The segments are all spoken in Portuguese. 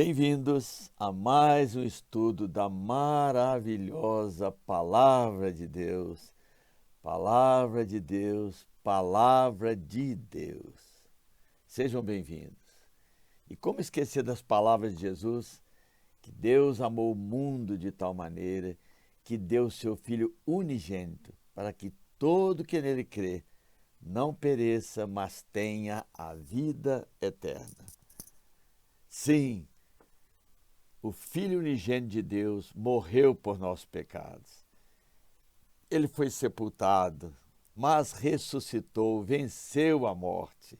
Bem-vindos a mais um estudo da maravilhosa Palavra de Deus. Palavra de Deus, Palavra de Deus. Sejam bem-vindos. E como esquecer das palavras de Jesus? Que Deus amou o mundo de tal maneira que deu o seu Filho unigênito para que todo que nele crê não pereça, mas tenha a vida eterna. Sim, o Filho unigênito de Deus morreu por nossos pecados. Ele foi sepultado, mas ressuscitou, venceu a morte.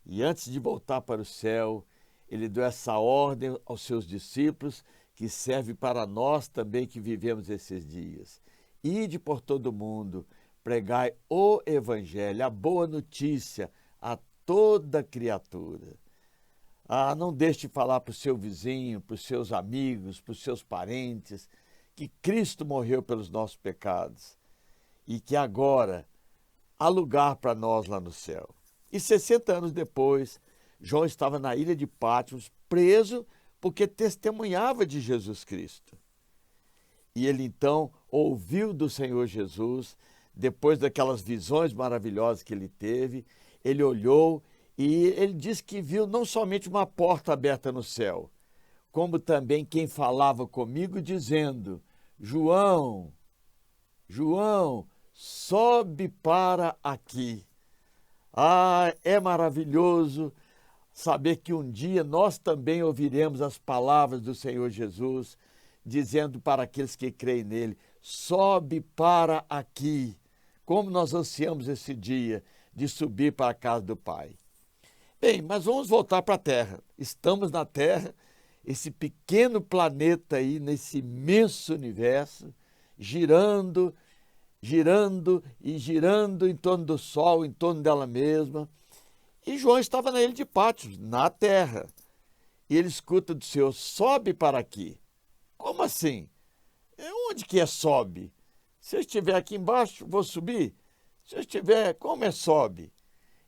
E antes de voltar para o céu, ele deu essa ordem aos seus discípulos, que serve para nós também que vivemos esses dias. Ide por todo o mundo, pregai o Evangelho, a boa notícia a toda criatura. Não deixe de falar para o seu vizinho, para os seus amigos, para os seus parentes, que Cristo morreu pelos nossos pecados e que agora há lugar para nós lá no céu. E 60 anos depois, João estava na ilha de Patmos, preso porque testemunhava de Jesus Cristo. E ele então ouviu do Senhor Jesus, depois daquelas visões maravilhosas que ele teve, ele olhou e ele disse que viu não somente uma porta aberta no céu, como também quem falava comigo dizendo: João, João, sobe para aqui. É maravilhoso saber que um dia nós também ouviremos as palavras do Senhor Jesus, dizendo para aqueles que creem nele: sobe para aqui. Como nós ansiamos esse dia de subir para a casa do Pai. Bem, mas vamos voltar para a Terra. Estamos na Terra, esse pequeno planeta aí, nesse imenso universo, girando, girando e girando em torno do Sol, em torno dela mesma. E João estava na ilha de Patmos, na Terra. E ele escuta do Senhor: sobe para aqui. Como assim? Onde que é sobe? Se eu estiver aqui embaixo, vou subir? Se eu estiver, como é sobe?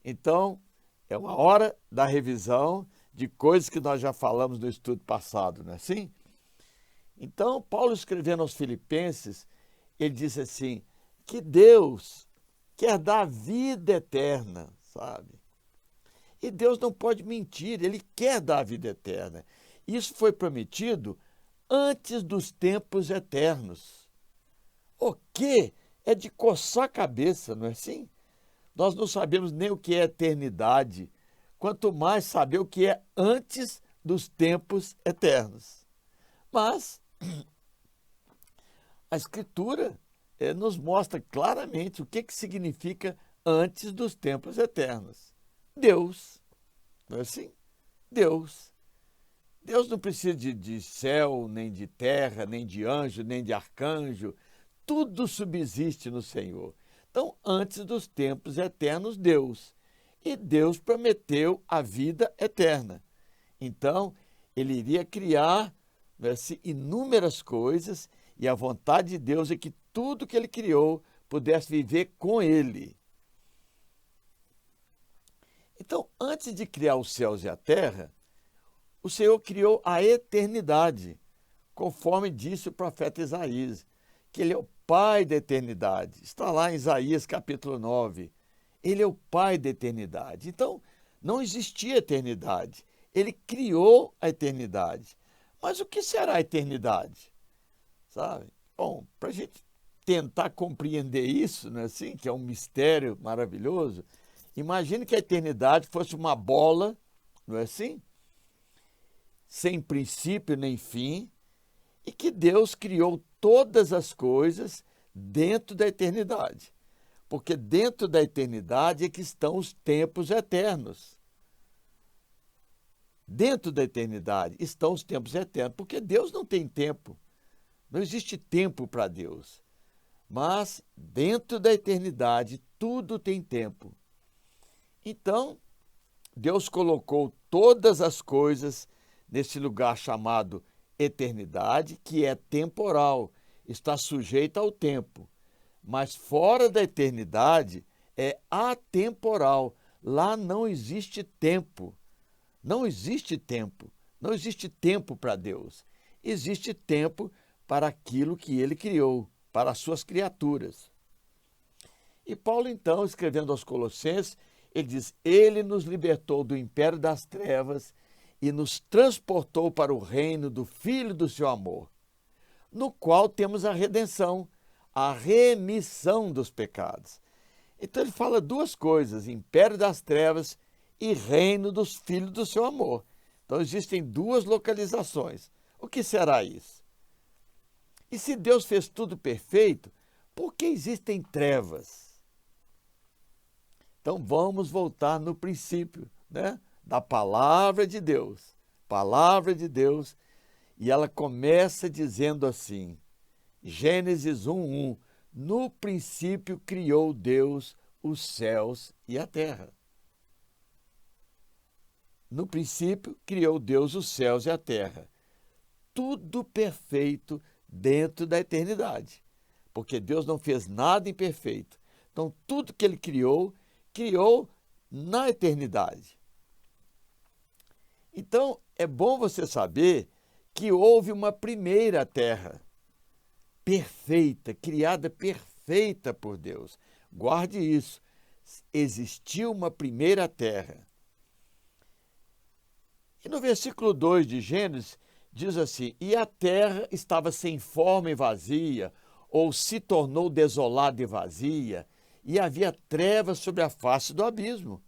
Então, é uma hora da revisão de coisas que nós já falamos no estudo passado, não é assim? Então, Paulo escrevendo aos Filipenses, ele disse assim, que Deus quer dar vida eterna, sabe? E Deus não pode mentir, ele quer dar a vida eterna. Isso foi prometido antes dos tempos eternos. O que é de coçar a cabeça, não é assim? Nós não sabemos nem o que é eternidade, quanto mais saber o que é antes dos tempos eternos. Mas a Escritura nos mostra claramente o que significa antes dos tempos eternos. Deus, não é assim? Deus. Deus não precisa de céu, nem de terra, nem de anjo, nem de arcanjo. Tudo subsiste no Senhor. Então, antes dos tempos eternos, Deus. E Deus prometeu a vida eterna. Então, ele iria criar inúmeras coisas e a vontade de Deus é que tudo que ele criou pudesse viver com ele. Então, antes de criar os céus e a terra, o Senhor criou a eternidade, conforme disse o profeta Isaías, que ele é o Pai da eternidade. Está lá em Isaías capítulo 9. Ele é o Pai da eternidade. Então, não existia eternidade. Ele criou a eternidade. Mas o que será a eternidade? Sabe? Bom, para a gente tentar compreender isso, não é assim? Que é um mistério maravilhoso, imagine que a eternidade fosse uma bola, não é assim? Sem princípio nem fim, e que Deus criou todas as coisas dentro da eternidade. Porque dentro da eternidade é que estão os tempos eternos. Dentro da eternidade estão os tempos eternos, porque Deus não tem tempo. Não existe tempo para Deus. Mas dentro da eternidade tudo tem tempo. Então, Deus colocou todas as coisas nesse lugar chamado eternidade, que é temporal, está sujeita ao tempo. Mas fora da eternidade é atemporal. Lá não existe tempo. Não existe tempo. Não existe tempo para Deus. Existe tempo para aquilo que ele criou, para as suas criaturas. E Paulo, então, escrevendo aos Colossenses, ele diz: Ele nos libertou do império das trevas e nos transportou para o reino do Filho do seu amor, no qual temos a redenção, a remissão dos pecados. Então ele fala duas coisas: império das trevas e reino dos filhos do seu amor. Então existem duas localizações. O que será isso? E se Deus fez tudo perfeito, por que existem trevas? Então vamos voltar no princípio, né, da palavra de Deus. Palavra de Deus. E ela começa dizendo assim, Gênesis 1:1, no princípio criou Deus os céus e a terra. No princípio criou Deus os céus e a terra. Tudo perfeito dentro da eternidade, porque Deus não fez nada imperfeito. Então, tudo que ele criou, criou na eternidade. Então, é bom você saber que houve uma primeira terra perfeita, criada perfeita por Deus. Guarde isso. Existiu uma primeira terra. E no versículo 2 de Gênesis, diz assim: e a terra estava sem forma e vazia, ou se tornou desolada e vazia, e havia trevas sobre a face do abismo.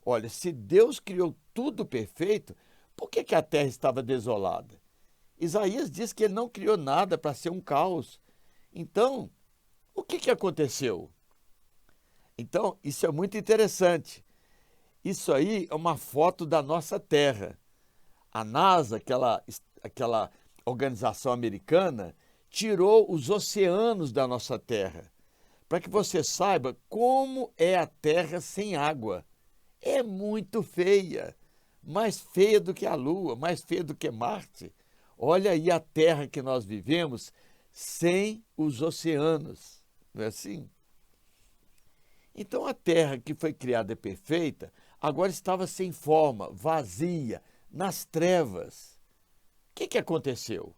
Olha, se Deus criou tudo perfeito, por que a terra estava desolada? Isaías diz que ele não criou nada para ser um caos. Então, o que aconteceu? Então, isso é muito interessante. Isso aí é uma foto da nossa Terra. A NASA, aquela organização americana, tirou os oceanos da nossa Terra, para que você saiba como é a Terra sem água. É muito feia, mais feia do que a Lua, mais feia do que Marte. Olha aí a Terra que nós vivemos sem os oceanos, não é assim? Então a Terra que foi criada perfeita, agora estava sem forma, vazia, nas trevas. O que aconteceu?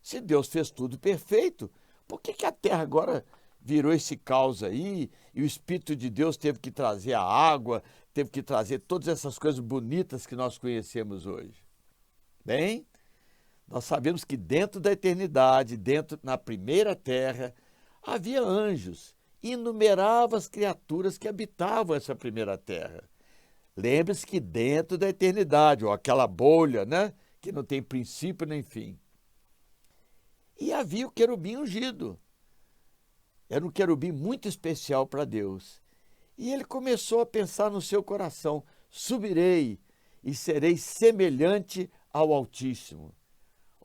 Se Deus fez tudo perfeito, por que a Terra agora virou esse caos aí e o Espírito de Deus teve que trazer a água, teve que trazer todas essas coisas bonitas que nós conhecemos hoje? Bem, nós sabemos que dentro da eternidade, na primeira terra, havia anjos, inumeráveis criaturas que habitavam essa primeira terra. Lembre-se que dentro da eternidade, ou aquela bolha, né, que não tem princípio nem fim. E havia o querubim ungido. Era um querubim muito especial para Deus. E ele começou a pensar no seu coração: subirei e serei semelhante ao Altíssimo.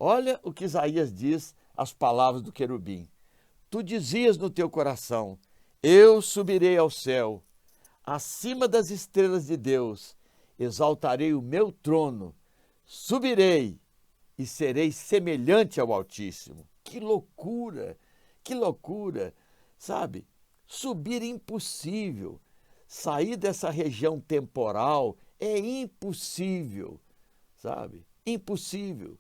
Olha o que Isaías diz, as palavras do querubim. Tu dizias no teu coração: eu subirei ao céu, acima das estrelas de Deus, exaltarei o meu trono, subirei e serei semelhante ao Altíssimo. Que loucura, sabe? Subir é impossível, sair dessa região temporal é impossível, sabe? Impossível.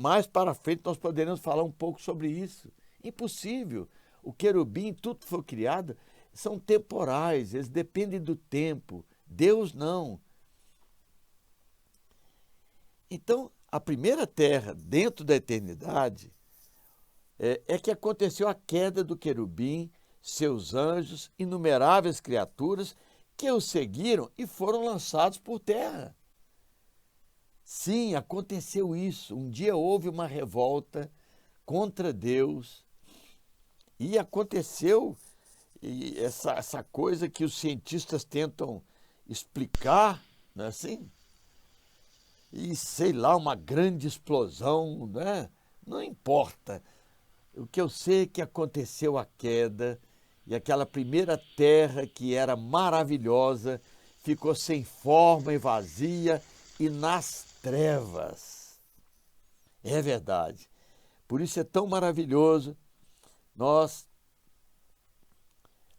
Mais para frente nós poderemos falar um pouco sobre isso. Impossível. O querubim, tudo foi criado, são temporais, eles dependem do tempo. Deus não. Então, a primeira terra, dentro da eternidade, é que aconteceu a queda do querubim, seus anjos, inumeráveis criaturas que o seguiram e foram lançados por terra. Sim, aconteceu isso. Um dia houve uma revolta contra Deus e aconteceu essa coisa que os cientistas tentam explicar, não é assim? E sei lá, uma grande explosão, né? Não importa. O que eu sei é que aconteceu a queda e aquela primeira terra que era maravilhosa ficou sem forma e vazia e nas trevas. É verdade. Por isso é tão maravilhoso nós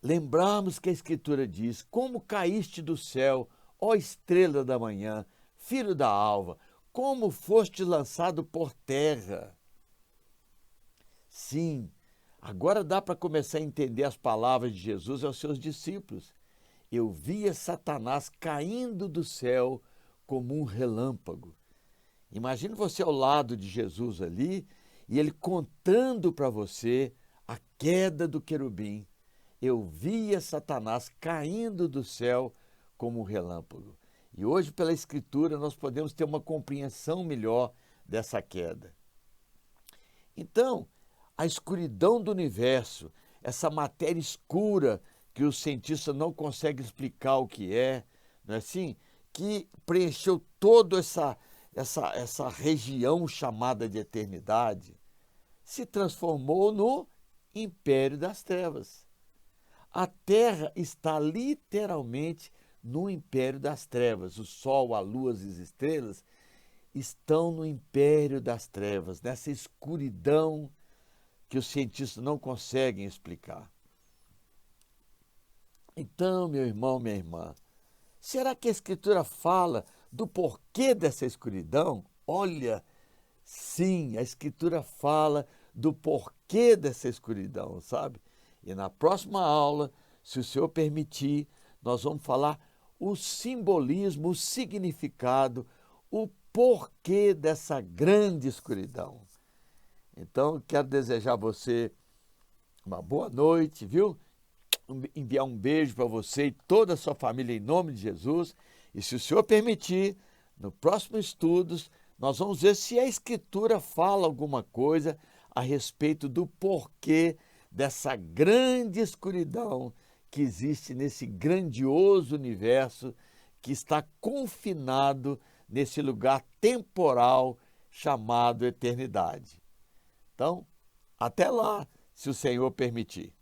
lembrarmos que a Escritura diz: como caíste do céu, ó estrela da manhã, filho da alva, como foste lançado por terra. Sim, agora dá para começar a entender as palavras de Jesus aos seus discípulos. Eu via Satanás caindo do céu como um relâmpago. Imagine você ao lado de Jesus ali e ele contando para você a queda do querubim. Eu via Satanás caindo do céu como um relâmpago. E hoje, pela Escritura, nós podemos ter uma compreensão melhor dessa queda. Então, a escuridão do universo, essa matéria escura que os cientistas não conseguem explicar o que é, não é assim? Que preencheu toda essa região chamada de eternidade, se transformou no império das trevas. A Terra está literalmente no império das trevas. O Sol, a Lua, as estrelas estão no império das trevas, nessa escuridão que os cientistas não conseguem explicar. Então, meu irmão, minha irmã, será que a Escritura fala do porquê dessa escuridão? Olha, sim, a Escritura fala do porquê dessa escuridão, sabe? E na próxima aula, se o Senhor permitir, nós vamos falar o simbolismo, o significado, o porquê dessa grande escuridão. Então, quero desejar a você uma boa noite, viu? Enviar um beijo para você e toda a sua família em nome de Jesus. E se o Senhor permitir, no próximo estudos, nós vamos ver se a Escritura fala alguma coisa a respeito do porquê dessa grande escuridão que existe nesse grandioso universo que está confinado nesse lugar temporal chamado eternidade. Então, até lá, se o Senhor permitir.